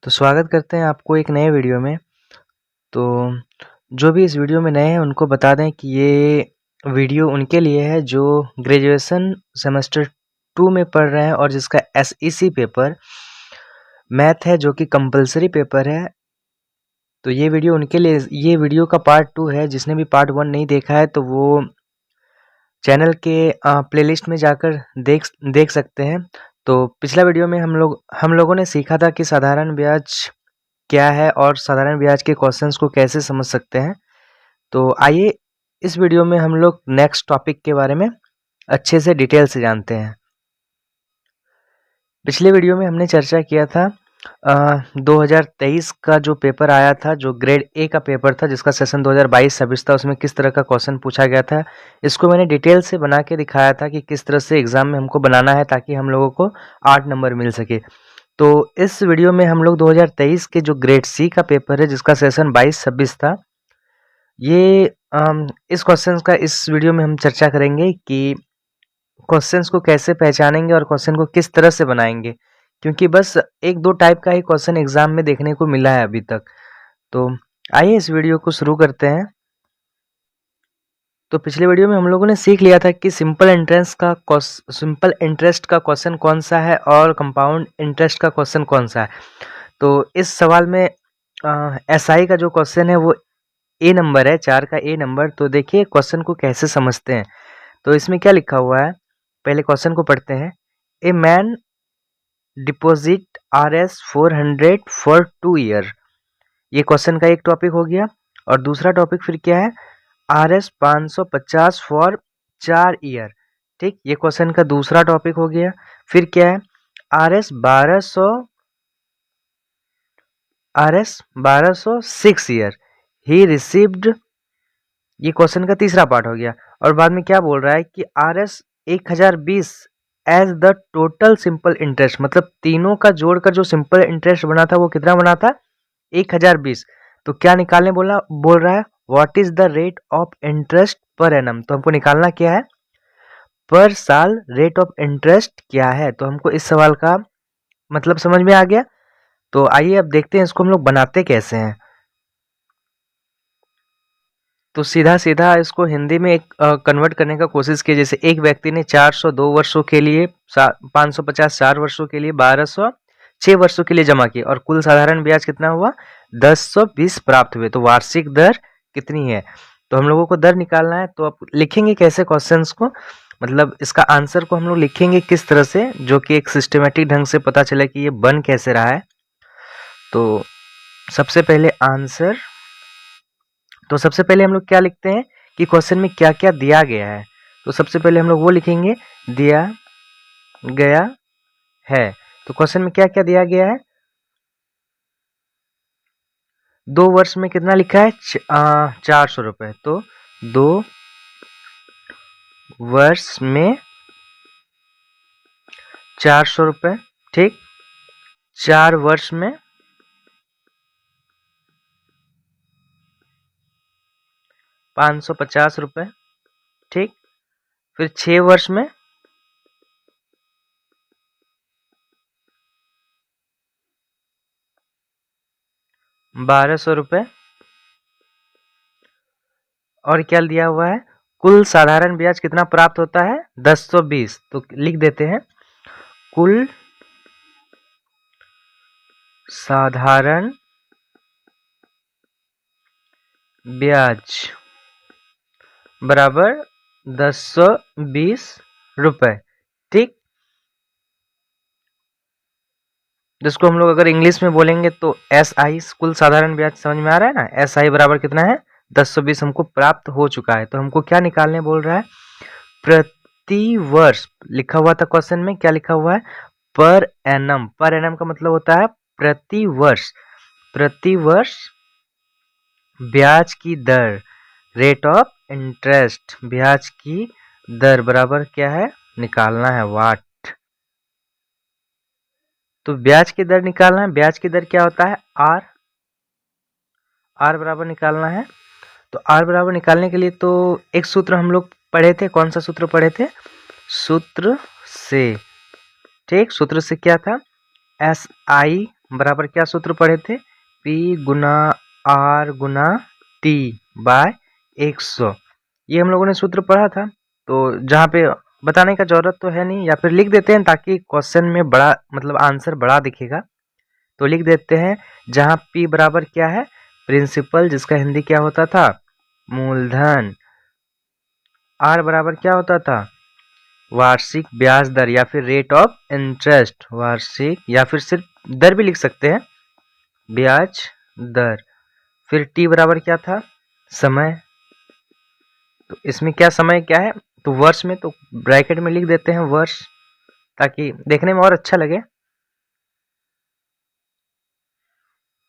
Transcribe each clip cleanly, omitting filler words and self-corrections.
तो स्वागत करते हैं आपको एक नए वीडियो में। तो जो भी इस वीडियो में नए हैं उनको बता दें कि ये वीडियो उनके लिए है जो ग्रेजुएशन सेमेस्टर 2 में पढ़ रहे हैं और जिसका एसईसी पेपर मैथ है जो कि कंपलसरी पेपर है। तो ये वीडियो उनके लिए, ये वीडियो का पार्ट 2 है। जिसने भी पार्ट 1 नहीं देखा है तो वो चैनल के प्लेलिस्ट में जाकर देख सकते हैं। तो पिछला वीडियो में हम लोगों ने सीखा था कि साधारण ब्याज क्या है और साधारण ब्याज के क्वेश्चंस को कैसे समझ सकते हैं। तो आइए इस वीडियो में हम लोग नेक्स्ट टॉपिक के बारे में अच्छे से डिटेल से जानते हैं। पिछले वीडियो में हमने चर्चा किया था 2023 का जो पेपर आया था, जो ग्रेड ए का पेपर था जिसका सेशन 2022-26 था, उसमें किस तरह का क्वेश्चन पूछा गया था। इसको मैंने डिटेल से बना के दिखाया था कि किस तरह से एग्जाम में हमको बनाना है ताकि हम लोगों को 8 नंबर मिल सके। तो इस वीडियो में हम लोग 2023 के जो ग्रेड सी का पेपर है जिसका सेशन 22-26 था, ये इस क्वेश्चंस का इस वीडियो में हम चर्चा करेंगे कि क्वेश्चंस को कैसे पहचानेंगे और क्वेश्चन को किस तरह से बनाएंगे, क्योंकि बस एक दो टाइप का ही क्वेश्चन एग्जाम में देखने को मिला है अभी तक। तो आइए इस वीडियो को शुरू करते हैं। तो पिछले वीडियो में हम लोगों ने सीख लिया था कि सिंपल इंटरेस्ट का क्वेश्चन कौन सा है और कंपाउंड इंटरेस्ट का क्वेश्चन कौन सा है। तो इस सवाल में एसआई का जो क्वेश्चन है वो ए नंबर है, 4 का ए नंबर। तो देखिए क्वेश्चन को कैसे समझते हैं। तो इसमें क्या लिखा हुआ है, पहले क्वेश्चन को पढ़ते हैं। A man deposit RS 400 for 2 year. ये क्वेश्चन का एक टॉपिक हो गया। और दूसरा टॉपिक फिर क्या है, RS 550 फॉर 4 ईयर। ठीक, ये क्वेश्चन का दूसरा टॉपिक हो गया। फिर क्या है, RS 1200 6 ईयर ही रिसीव्ड। ये क्वेश्चन का तीसरा पार्ट हो गया। और बाद में क्या बोल रहा है कि RS 1020 as the total simple interest, मतलब तीनों का जोड़कर जो सिंपल इंटरेस्ट बना था वो कितना बना था, 1020। तो क्या निकालने बोल रहा है, what is the rate of interest per annum. तो हमको निकालना क्या है, पर साल रेट ऑफ इंटरेस्ट क्या है। तो हमको इस सवाल का मतलब समझ में आ गया। तो आइए अब देखते हैं इसको हम लोग बनाते कैसे हैं। तो सीधा सीधा इसको हिंदी में एक कन्वर्ट करने का कोशिश किया। जैसे एक व्यक्ति ने 402 वर्षों के लिए, 550 4 वर्षों के लिए, 1200 6 वर्षों के लिए जमा किए और कुल साधारण ब्याज कितना हुआ, 1020 प्राप्त हुए। तो वार्षिक दर कितनी है। तो हम लोगों को दर निकालना है। तो अब लिखेंगे कैसे क्वेश्चंस को, मतलब इसका आंसर को हम लोग लिखेंगे किस तरह से, जो कि एक सिस्टमेटिक ढंग से पता चले कि ये बन कैसे रहा है। तो सबसे पहले आंसर, तो सबसे पहले हम लोग क्या लिखते हैं कि क्वेश्चन में क्या क्या दिया गया है। तो सबसे पहले हम लोग वो लिखेंगे, दिया गया है। तो क्वेश्चन में क्या क्या दिया गया है, 2 वर्ष में कितना लिखा है, 400 रुपये। तो 2 वर्ष में 400 रुपये। ठीक, 4 वर्ष में 550 रुपये। ठीक, फिर 6 वर्ष में 1200 रुपये। और क्या दिया हुआ है, कुल साधारण ब्याज कितना प्राप्त होता है, 1020। तो लिख देते हैं, कुल साधारण ब्याज बराबर 1020 रुपए। ठीक, जिसको हम लोग अगर इंग्लिश में बोलेंगे तो SI, कुल साधारण ब्याज, समझ में आ रहा है ना। SI बराबर कितना है, 1020 हमको प्राप्त हो चुका है। तो हमको क्या निकालने बोल रहा है, प्रति वर्ष। लिखा हुआ था क्वेश्चन में, क्या लिखा हुआ है, पर एनम। पर एनम का मतलब होता है प्रति वर्ष। प्रति वर्ष ब्याज की दर, रेट ऑफ इंटरेस्ट, ब्याज की दर बराबर क्या है, निकालना है वाट। तो ब्याज की दर निकालना है। ब्याज की दर क्या होता है, आर बराबर निकालना है। तो आर बराबर निकालने के लिए तो एक सूत्र हम लोग पढ़े थे। कौन सा सूत्र पढ़े थे, सूत्र से। ठीक, सूत्र से क्या था, SI बराबर क्या सूत्र पढ़े थे, P गुना R गुना T बाय 100। ये हम लोगों ने सूत्र पढ़ा था। तो जहाँ पे बताने का जरूरत तो है नहीं, या फिर लिख देते हैं ताकि क्वेश्चन में बड़ा मतलब आंसर बड़ा दिखेगा। तो लिख देते हैं जहाँ P बराबर क्या है, प्रिंसिपल, जिसका हिंदी क्या होता था, मूलधन। R बराबर क्या होता था, वार्षिक ब्याज दर या फिर रेट ऑफ इंटरेस्ट, वार्षिक, या फिर सिर्फ दर भी लिख सकते हैं, ब्याज दर। फिर T बराबर क्या था, समय। तो इसमें क्या समय क्या है, तो वर्ष में, तो ब्रैकेट में लिख देते हैं वर्ष ताकि देखने में और अच्छा लगे।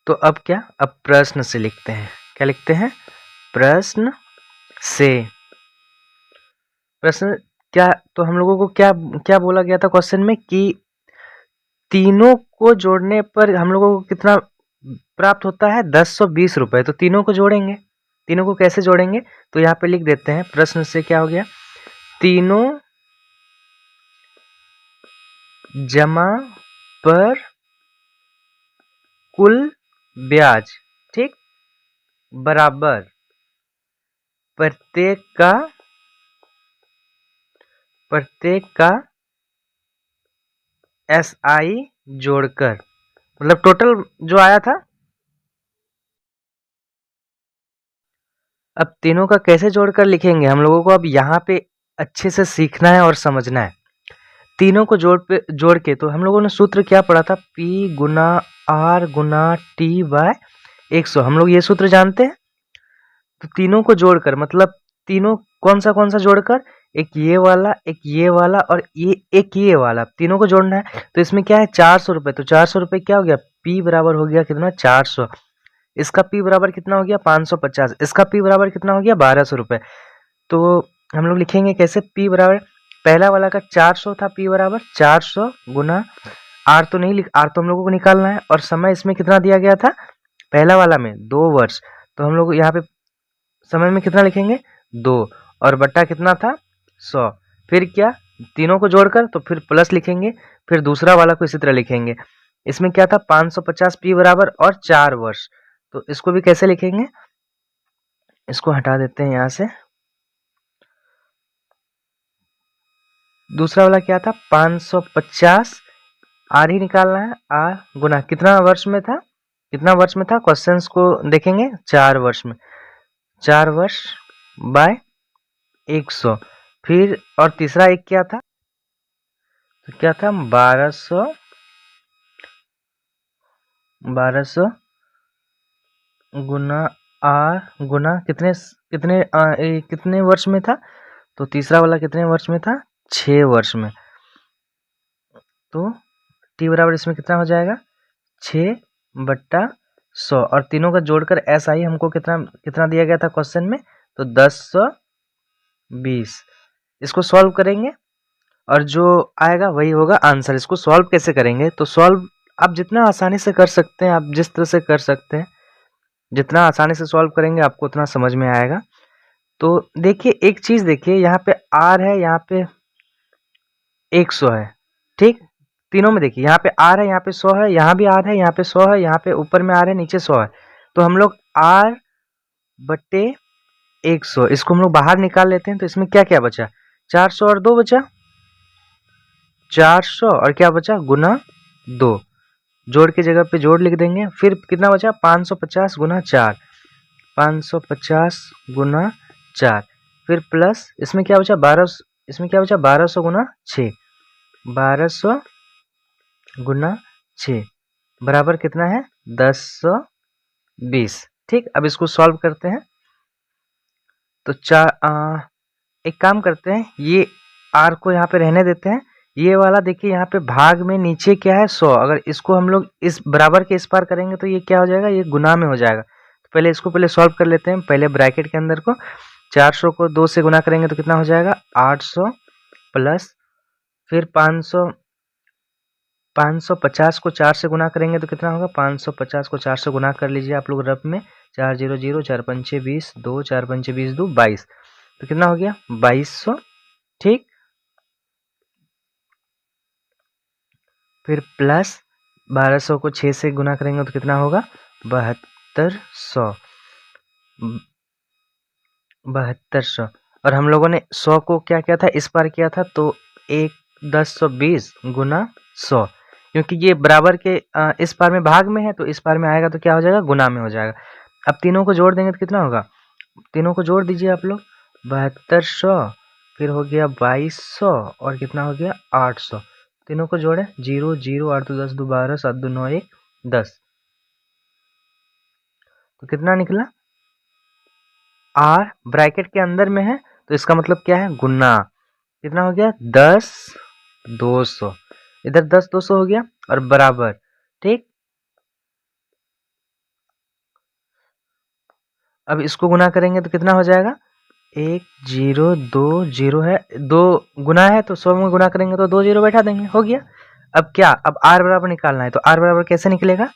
तो अब क्या, अब प्रश्न से लिखते हैं। क्या लिखते हैं, प्रश्न से। प्रश्न क्या, तो हम लोगों को क्या क्या बोला गया था क्वेश्चन में कि तीनों को जोड़ने पर हम लोगों को कितना प्राप्त होता है, 1020 रुपए। तो तीनों को जोड़ेंगे, तीनों को कैसे जोड़ेंगे, तो यहाँ पे लिख देते हैं प्रश्न से क्या हो गया, तीनों जमा पर कुल ब्याज, ठीक, बराबर प्रत्येक का SI जोड़कर, मतलब टोटल जो आया था। अब तीनों का कैसे जोड़कर लिखेंगे हम लोगों को, अब यहाँ पे अच्छे से सीखना है और समझना है। तीनों को जोड़ के तो हम लोगों ने सूत्र क्या पढ़ा था, P गुना R गुना T बाय 100। हम लोग ये सूत्र जानते हैं। तो तीनों को जोड़कर मतलब तीनों कौन सा जोड़कर, एक ये वाला और ये एक ये वाला, तीनों को जोड़ना है। तो इसमें क्या है, 400 रुपए। तो 400 रुपए क्या हो गया, P बराबर हो गया कितना, 400। इसका P बराबर कितना हो गया, 550। इसका P बराबर कितना हो गया, 1200 रुपए। तो हम लोग लिखेंगे कैसे, P बराबर, पहला वाला का 400 था, P बराबर 400 गुना R तो नहीं लिख, R तो हम लोगों को निकालना है, और समय इसमें कितना दिया गया था, पहला वाला में 2 वर्ष। तो हम लोग यहाँ पे समय में कितना लिखेंगे, 2, और बट्टा कितना था, 100। फिर क्या, तीनों को जोड़कर तो फिर प्लस लिखेंगे, फिर दूसरा वाला को इसी तरह लिखेंगे। इसमें क्या था, 550 P बराबर और 4 वर्ष। तो इसको भी कैसे लिखेंगे, इसको हटा देते हैं यहाँ से। दूसरा वाला क्या था, 550, R ही निकालना है, R गुना कितना वर्ष में था, कितना वर्ष में था, क्वेश्चंस को देखेंगे, 4 वर्ष में, 4 वर्ष बाय 100। फिर और तीसरा एक क्या था, तो क्या था, 1200 गुना R गुना कितने कितने कितने वर्ष में था, तो तीसरा वाला कितने वर्ष में था, 6 वर्ष में। तो T बराबर इसमें कितना हो जाएगा, 6/100, और तीनों का जोड़कर SI हमको कितना कितना दिया गया था क्वेश्चन में, तो 1020। इसको सॉल्व करेंगे और जो आएगा वही होगा आंसर। इसको सॉल्व कैसे करेंगे, तो सॉल्व आप जितना आसानी से कर सकते हैं, आप जिस तरह से कर सकते हैं, जितना आसानी से सॉल्व करेंगे आपको उतना समझ में आएगा। तो देखिए एक चीज, देखिए यहाँ पे R है, यहाँ पे 100 है, ठीक, तीनों में देखिए यहाँ पे R है, यहाँ पे 100 है, यहाँ भी R है, यहाँ पे 100 है, यहाँ पे ऊपर में R है, नीचे 100 है। तो हम लोग R बटे 100 इसको हम लोग बाहर निकाल लेते हैं। तो इसमें क्या क्या बचा, 400 और 2 बचा, 400 और क्या बचा, गुना 2, जोड़ के जगह पे जोड़ लिख देंगे। फिर कितना बचा, 550 गुना 4, 550 गुना 4, फिर प्लस इसमें क्या बचा, 1200, इसमें क्या बचा, 1200 गुना 6, 1200 गुना 6 बराबर कितना है, 1020। ठीक, अब इसको सॉल्व करते हैं। तो एक काम करते हैं, ये R को यहाँ पे रहने देते हैं। ये वाला देखिए यहाँ पे भाग में नीचे क्या है, 100। अगर इसको हम लोग इस बराबर के इस पार करेंगे तो ये क्या हो जाएगा, ये गुना में हो जाएगा। तो पहले इसको पहले सॉल्व कर लेते हैं। पहले ब्रैकेट के अंदर को 400 को 2 से गुना करेंगे तो कितना हो जाएगा, 800 प्लस, फिर 550 को 4 से गुना करेंगे तो कितना होगा, 550 को 4 से गुना कर लीजिए आप लोग रफ में, 4 0 0, 4 पंचे 20, 2 4 पंचे 20, 2 22। तो कितना हो गया, 2200। ठीक, फिर प्लस 1200 को 6 से गुना करेंगे तो कितना होगा 7200। 7200। और हम लोगों ने 100 को क्या किया था, इस पार किया था, तो 1020 गुना 100, क्योंकि ये बराबर के इस पार में भाग में है तो इस पार में आएगा तो क्या हो जाएगा, गुना में हो जाएगा। अब तीनों को जोड़ देंगे तो कितना होगा, तीनों को जोड़ दीजिए आप लोग, 7200, फिर हो गया 2200 और कितना हो गया 800। तीनों को जोड़े, 0 0 8 2 10 2 12 7 2 9 1 10, तो कितना निकला, आर ब्रैकेट के अंदर में है तो इसका मतलब क्या है, गुना। कितना हो गया 10 200, इधर 10 200 हो गया और बराबर, ठीक। अब इसको गुना करेंगे तो कितना हो जाएगा, 1 0 2 0 है, 2 गुना है तो 100 में गुना करेंगे तो 2 0 बैठा देंगे, हो गया। अब क्या, अब आर बराबर निकालना है, तो आर बराबर कैसे निकलेगा,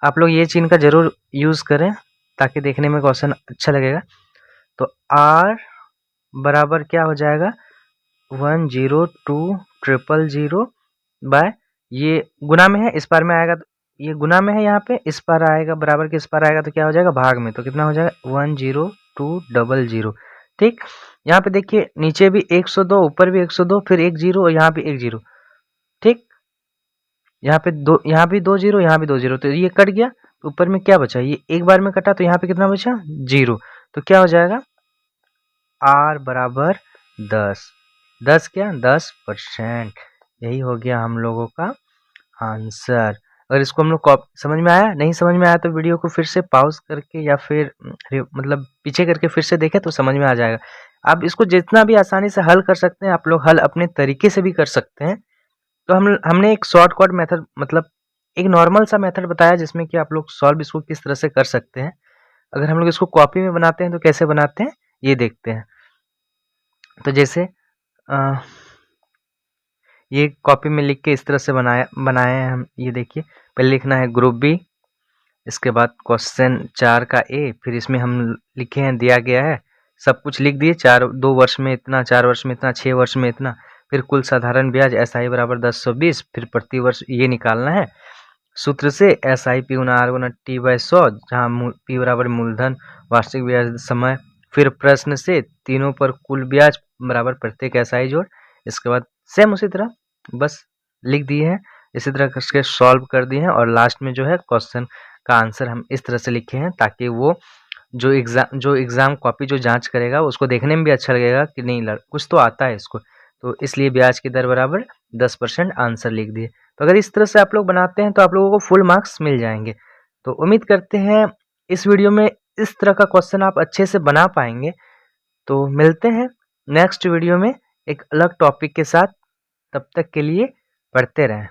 आप लोग ये चिन्ह का जरूर यूज करें ताकि देखने में क्वेश्चन अच्छा लगेगा। तो आर बराबर क्या हो जाएगा, 102 बाय, ये गुना में है इस पार में आएगा तो ये गुना में है, यहाँ पे इस पार आएगा बराबर के इस पार आएगा तो क्या हो जाएगा, भाग में, तो कितना हो जाएगा 10200। ठीक, यहाँ पे देखिए नीचे भी 102, ऊपर भी 102, फिर 1 0 और यहाँ भी 1 0। ठीक, यहाँ पे दो, यहाँ भी 2 0, यहाँ भी 2 0, तो ये कट गया, ऊपर में क्या बचा, ये एक बार में कटा तो यहाँ पे कितना बचा 0, तो क्या हो जाएगा आर बराबर 10 क्या 10%। यही हो गया हम लोगों का आंसर। अगर इसको हम लोग समझ में आया, नहीं समझ में आया तो वीडियो को फिर से पॉज करके या फिर मतलब पीछे करके फिर से देखें तो समझ में आ जाएगा। आप इसको जितना भी आसानी से हल कर सकते हैं, आप लोग हल अपने तरीके से भी कर सकते हैं। तो हमने एक शॉर्टकट मेथड, मतलब एक नॉर्मल सा मेथड बताया जिसमें कि आप लोग सॉल्व इसको किस तरह से कर सकते हैं। अगर हम लोग इसको कॉपी में बनाते हैं तो कैसे बनाते हैं ये देखते हैं। तो जैसे ये कॉपी में लिख के इस तरह से बनाए हैं हम, ये देखिए पहले लिखना है ग्रुप बी, इसके बाद क्वेश्चन 4 का ए, फिर इसमें हम लिखे हैं दिया गया है, सब कुछ लिख दिए, 2 वर्ष में इतना, 4 वर्ष में इतना, 6 वर्ष में इतना, फिर कुल साधारण ब्याज SI बराबर 1020, फिर प्रति वर्ष ये निकालना है सूत्र से, SI P गुना R गुना T बाय 100, जहाँ P बराबर मूलधन वार्षिक ब्याज समय, फिर प्रश्न से तीनों पर कुल ब्याज बराबर प्रत्येक SI जोड़, इसके बाद सेम उसी तरह बस लिख दिए हैं, इसी तरह करके सॉल्व कर दिए हैं। और लास्ट में जो है क्वेश्चन का आंसर हम इस तरह से लिखे हैं ताकि वो जो एग्जाम कॉपी जो जांच करेगा उसको देखने में भी अच्छा लगेगा कि नहीं कुछ तो आता है इसको, तो इसलिए ब्याज की दर बराबर 10% आंसर लिख दिए। तो अगर इस तरह से आप लोग बनाते हैं तो आप लोगों को फुल मार्क्स मिल जाएंगे। तो उम्मीद करते हैं इस वीडियो में इस तरह का क्वेश्चन आप अच्छे से बना पाएंगे। तो मिलते हैं नेक्स्ट वीडियो में एक अलग टॉपिक के साथ, तब तक के लिए पढ़ते रहें।